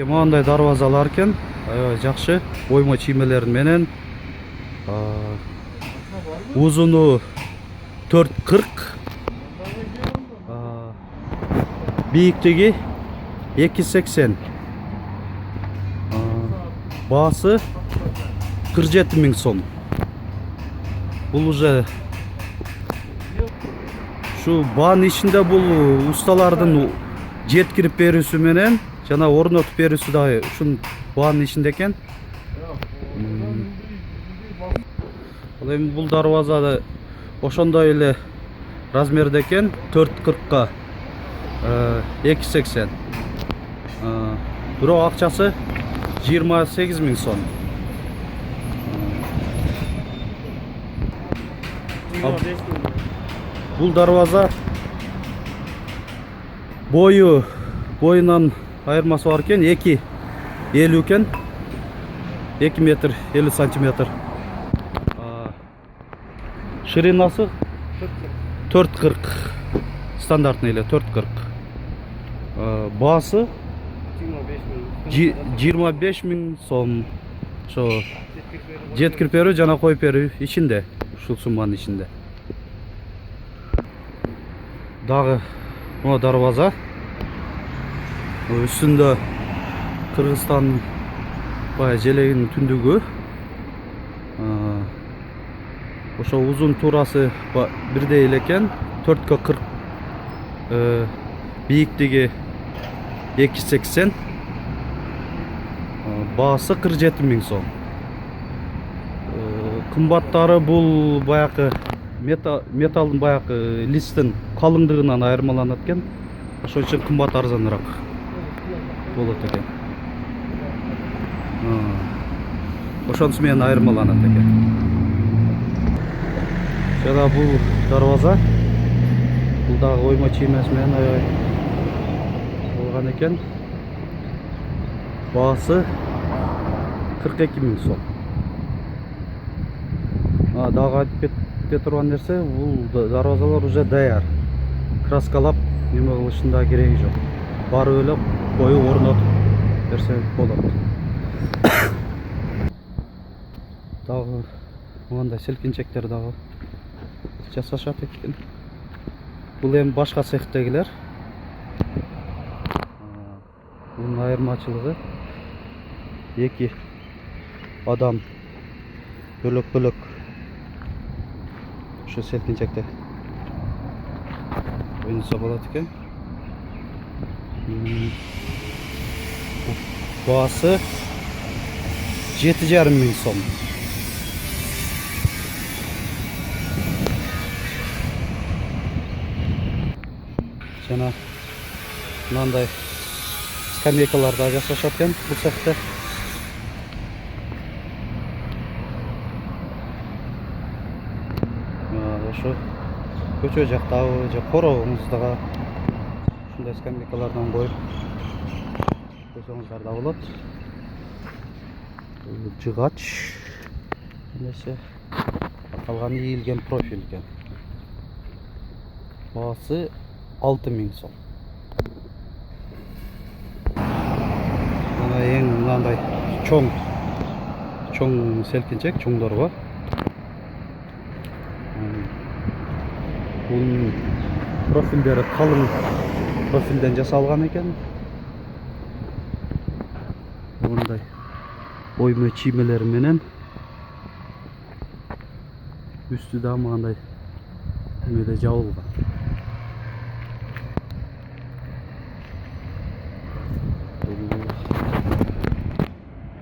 Мындай дарбазалар экен, жакшы ойма чиймелер менен. Узуну 4,40, бийиктиги 2,80, баасы 47 000 сом. Бул уже şu баанын ичинде бул усталардын жеткирип берүүсү менен жана орнотуп берүүсү да ушун баанын ичинде экен. Ал эми бул дарбаза ошондой эле размерде экен, 4,40га 2,80. Бирок акчасы 28 000 сом. Бул дарбаза боюнан айырмасы бар экен, 2,50 экен, 2 метр 50 сантиметр. Ширинасы 4,40, стандартный эле 4,40. Баасы 25 000 сом. Ошо жеткирип берүү жана коюп берүү ичинде, ушул сумманын ичинде. Дагы мына дарбаза үстүндө Кыргызстан баягы желегинин түндүгү. Ошо узун туурасы бирдей эле экен, 4,40, бийиктиги 2,80, баасы 47 000 сом. Кымбаттары бул баягы металдын баягы листтин калыңдыгынан айырмаланат экен. Ошон үчүн кымбат арзаныраак болот экен. Ошонусу менен айырмаланат экен. Жана бул дарбаза, бул дагы ойма чиймеси менен аябай болгон экен. Баасы 42 000 сом. Дагы айтып кете турган нерсе, бул дарбазалар уже даяр. Краскалап неме кылыштын да кереги жок. Барып эле коюп орнотуп берсе болот. Дагы мындай селкинчектер дагы жасашат экен. Бул эми башка цехтегилер. Бунун айырмачылыгы 2 адам бөлөк-бөлөк ошо селкинчекте ойнаса болот экен. Баасы 7,5 000 сом. Жана мындай скамейкалар да жасашат экен бул цехте. Ошо көчө жактагы же корообуңуздага ушундай скамейкалардан коюп койсоңуздар да болот. Жыгач эмесе калганы ийилген профиль экен. Баасы 6 000 сом. Мына эң мындай чоң селкинчек, чоңдорго. Бунун профилдери калың профилден жасалган экен. Мындай ойма чиймелери менен үстү да мындай эмеде жабылган.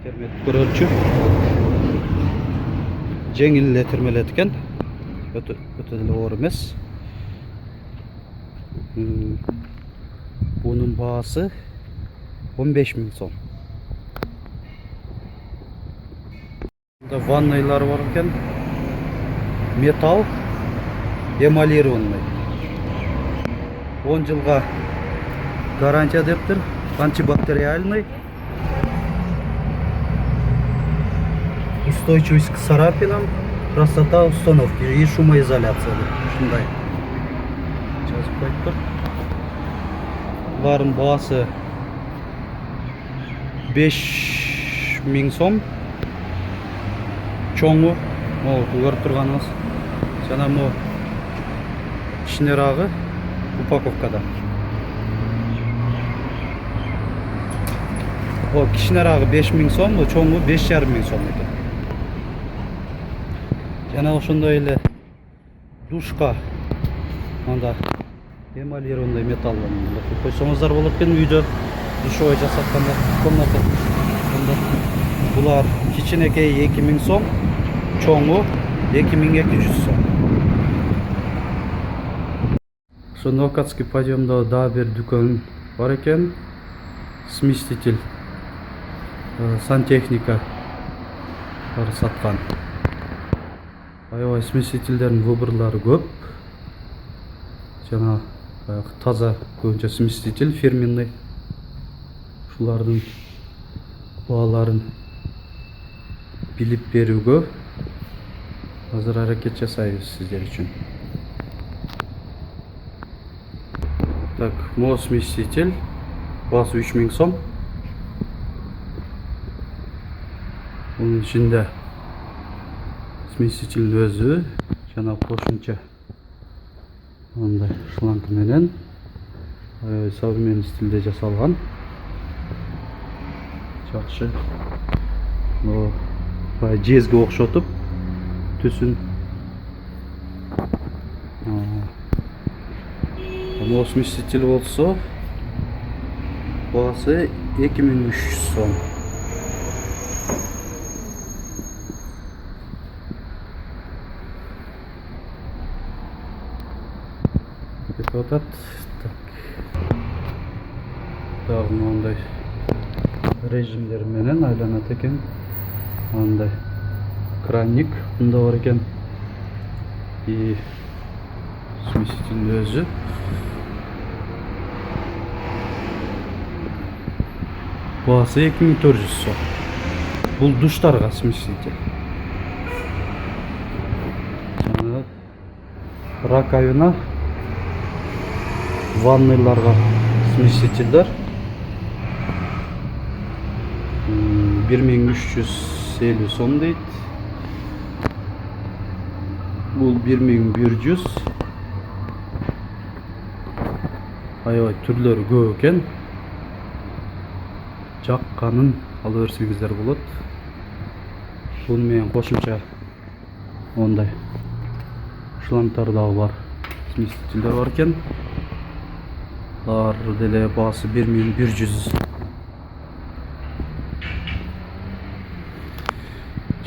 Термелип көрөлчү. Жеңил эле термелет экен. Өтө деле оор эмес. Bunun bağısı 15 000 сом. Burada vannaylar varken metal эмалированный. 10 жылга гарантия дептир, антибактериальный, устойчивость к царапинам, простота установки и шумоизоляция. Шундай. Жазып коюп тур. Булардын баасы 5000 сом. Чоңу могу көрүп турганыңыз. Жана могу кичинерагы упаковкада. О, кичинерагы 5000 сом, чоңу 5500 сом экен. Жана ошондой эле душка анда эмалированный металл койсоңуздар болот экен үйдө душевой жасатканда комната. Булар кичинекей 2000 сом, чоңу 2200 сом. Ошо Нокатский подъемдо дагы бир дүкөн бар экен. Сместитель сантехника саткан. Аябай сместительдердин выборлары көп. Жана таза көбүнчө сместитель фирменный. Ушулардын бааларын билип берүүгө азыр аракет жасайбыз сиздер үчүн. Так, могу сместитель баасы 3000 сом. Bunun içinde сместитель өзү жана кошумча мындай шланг менен современный стилде жасалган. Жакшы. Жезге окшотуп түсүн. Могу сместитель болсо баасы 2300 сом. Так. Дагы мындай режимдер менен айланат экен. Мындай кранник мында бар экен. И сместитель өзү. Баасы 2400 сом. Бул душтарга сместитель. Жана раковина ванныйларга сместительдер 1350 сом дейт. Бул 1100. Аябай түрлөрү көп экен. Жакканын ала берсеңиздер болот. Бунун менен кошумча ондай шлангдар дагы бар. Сместительдер бар экен. Алар деле баасы 1100.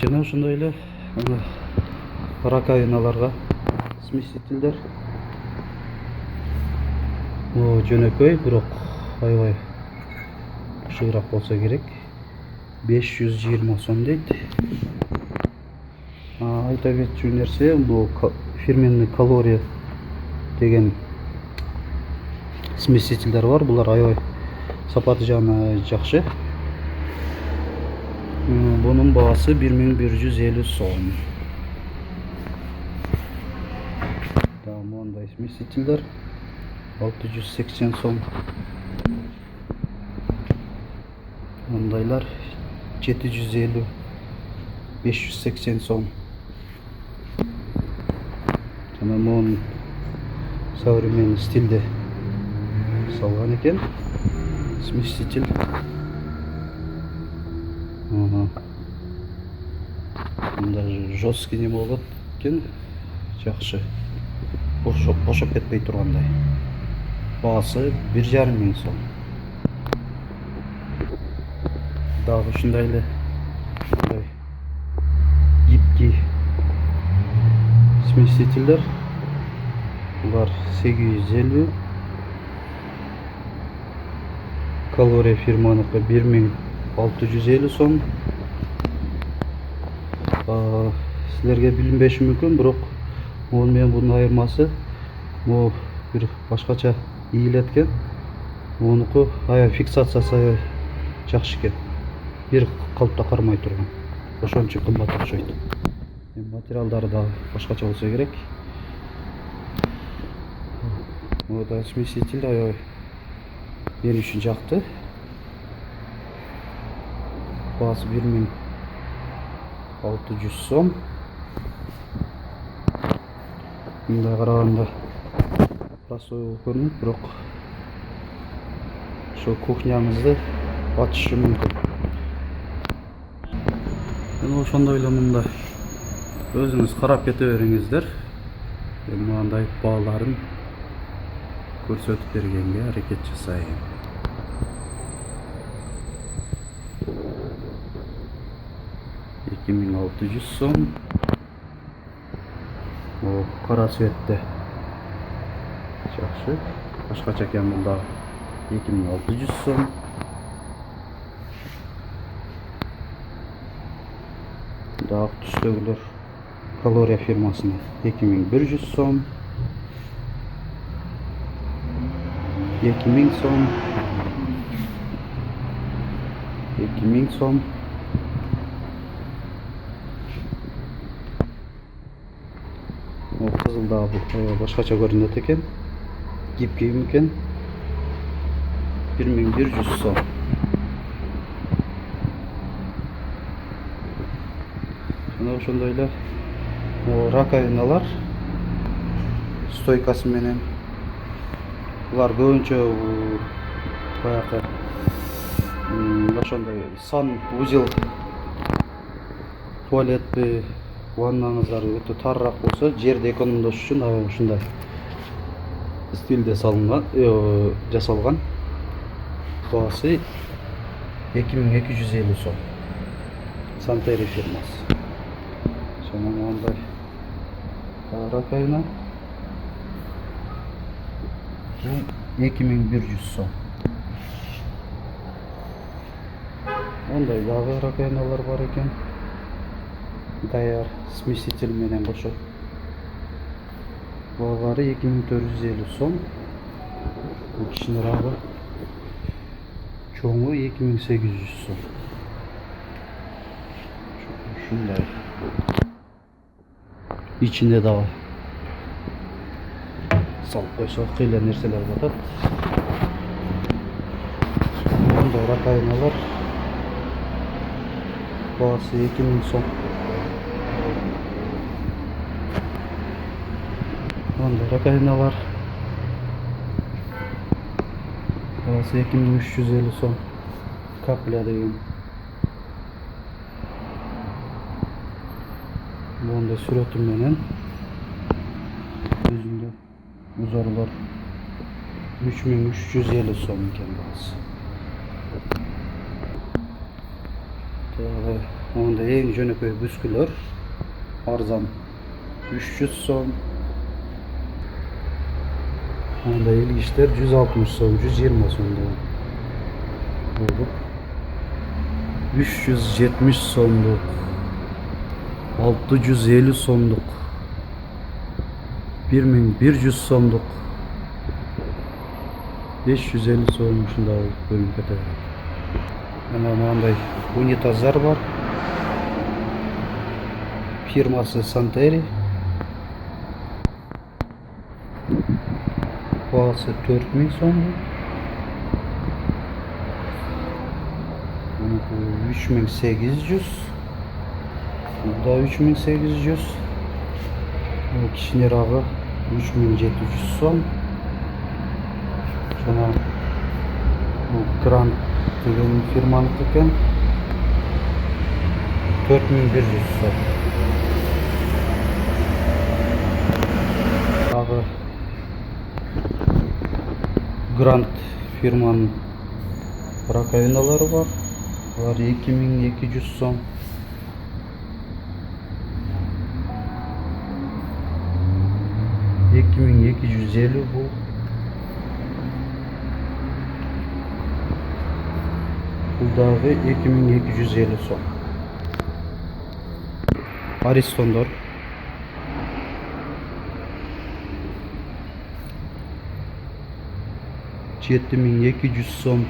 Жана ошондой эле раковиналарга сместительдер. Жөнөкөй, бирок аябай ушугураак болсо керек. 520 сом дейт. Айта кетчү нерсе, бул фирменный калория деген сместительдер бар. Булар аябай сапаты жагынан жакшы. Бунун баасы 1150 сом. Дагы мындай сместительдер 680 сом. Мындайлар 750, 580 сом. Жана мон современный стилде салган экен. Сместитель. Мында жесткий неме болот экен. Жакшы. Бошоп кетпей тургандай. Баасы 1500 сом. Дагы ушундай эле гибкий сместительдер. Булар 850. Калория фирманыкы 1650 сом. Силерге билинбеши мүмкүн, бирок мунун менен бунун айырмасы могу бир башкача ийилет экен. Мунуку фиксациясы жакшы экен. Бир калыпта кармай турган. Ошон үчүн кымбат окшойт. Материалдары да башкача болсо керек. Мода смеситель аябай мен үчүн жакты. Бағасы 1600 сом. Мындай қарағанда простой болып көрінеді, бірақ ошо кухнямызды ачышы мүмкін. Мен ошондой эле мындай өзүңүз карап кете бериңиздер. Мен мындай бааларын көрсөтүп бергенге аракет жасайын. $2600 сом. Кара цветте. Жакшы. Башкача экен мында 2600 сом. Ак түстөгүлөр Калория фирмасына 2100 сом. 2000 сом. 2000 сом. Кызылдагы башкача көрүнөт экен. Гибкий экен. 1100 сом. Жана ошондой эле раковиналар стойкасы менен. Булар көбүнчө баягы ошондой санузел туалетти ваннаңыздар өтө тарыраак болсо, жерди экономдош үчүн ушундай стилде жасалган. Баасы 2250 сом. Сантери фирмасы. Жана мындай раковина 2100 сом. Ондай дагы раковиналар бар экен. Даяр смеситель менен кошо. Баалары 2450 сом. Бул кичинерагы. Чоңу 2800 сом. Ушундай. İçinde dagы салып койсок кыйла нерселер батат. Мындай раковиналар баасы 2000 сом. Мындай раковиналар баасы 2350 сом. Капля деген. Мындай сүрөтү менен өзүндө узорлор 3350 сом экен баасы. Мындай эң жөнөкөй бүскүлөр арзан 300 сом. Мындай илгичтер 160 сом, 120 сомдон болуп 370 сомдук, 650 сомдук, 1100 сомдук, 550 сом ушундай бөлүнүп кете берет. Мына мындай унитаздар бар. Фирмасы Сантери. Баасы 4000 сом. 3800. Burada 3800. Kişineragı 3700 сом. Жана Grand деген фирманыкы экен. 4100 сом. Дагы Grand фирманын раковиналары бар. Алар 2200 сом. $2250 бул. Бул дагы 2250 сом. Аристондор 7200 сом.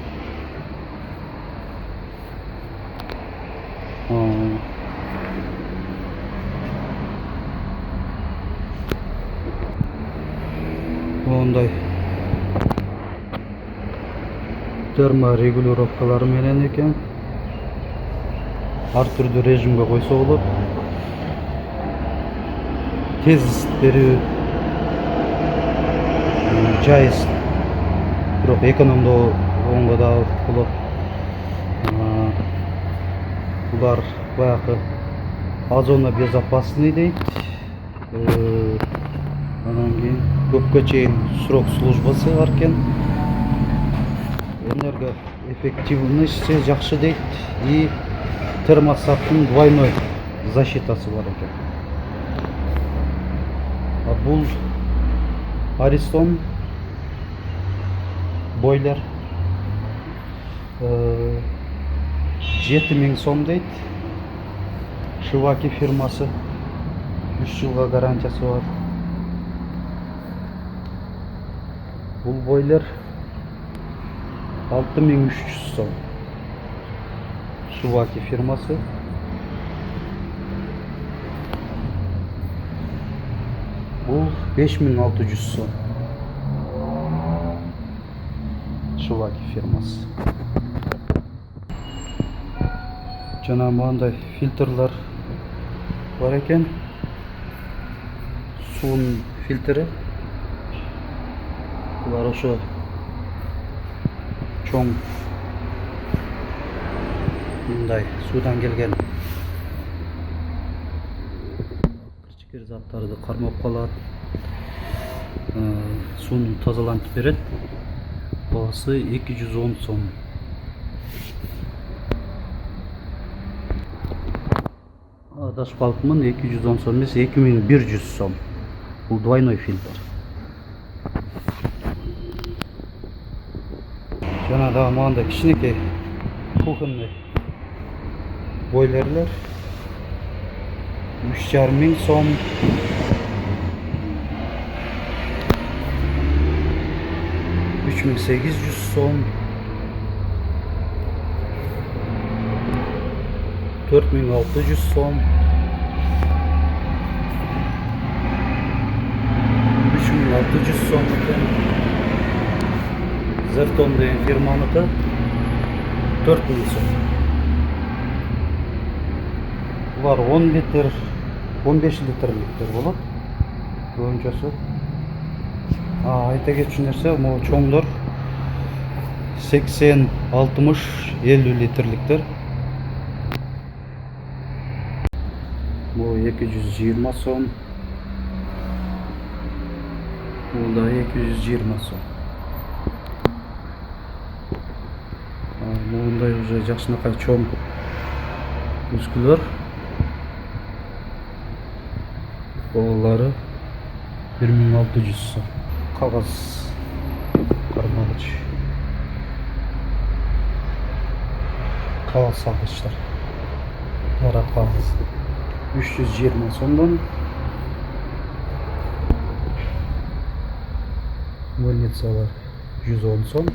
Ондай терморегулировкалар менен экен. ар түрдүү режимге койсо болот. Тез ысыт берүү, жай ысыт, бирок экономдогонго да болот. Булар баягы озоно безопасный дейт. Анан кийин көпкө чейин срок службасы бар экен. Энергоэффективности жакшы дейт. И термостаттын двойной защитасы бар экен. Бул Ariston бойлер 7000 сом дейт. Шиваки фирмасы 3 жылга гарантиясы бар. Бул бойлер 6300 сом. Шиваки фирмасы. Бул 5600 сом. Шиваки фирмасы. Жана мындай фильтрлар бар экен. Суунун фильтри. Булар ошо чоң мындай суудан келген кичкир заттарды кармап калат. Сууну тазалантып берет. Баасы 210 сом. Адашпалкмын, 210 сом эмес, 2100 сом. Бул двойной фильтр. Жана дагы мындай кичинекей кухонный бойлерлер 3500 сом. 3800 сом. 4600 сом. 3600 сом екен. Zerton деген фирманыкы 4000 сом. Булар 10 литр, 15 литрликтер болот. Көбүнчөсү. Айта кетчү нерсе, могу чоңдор 80, 60, 50 литрликтер. Бул 220 сом. Бул да 220 сом. Мындай уже жакшынакай чоң үскүлөр. Болары 1600 сом. Кагаз кармагыч. Кагаз сагычтар. Кара кагаз 320 сомдон. Мыльницалар 110 сом.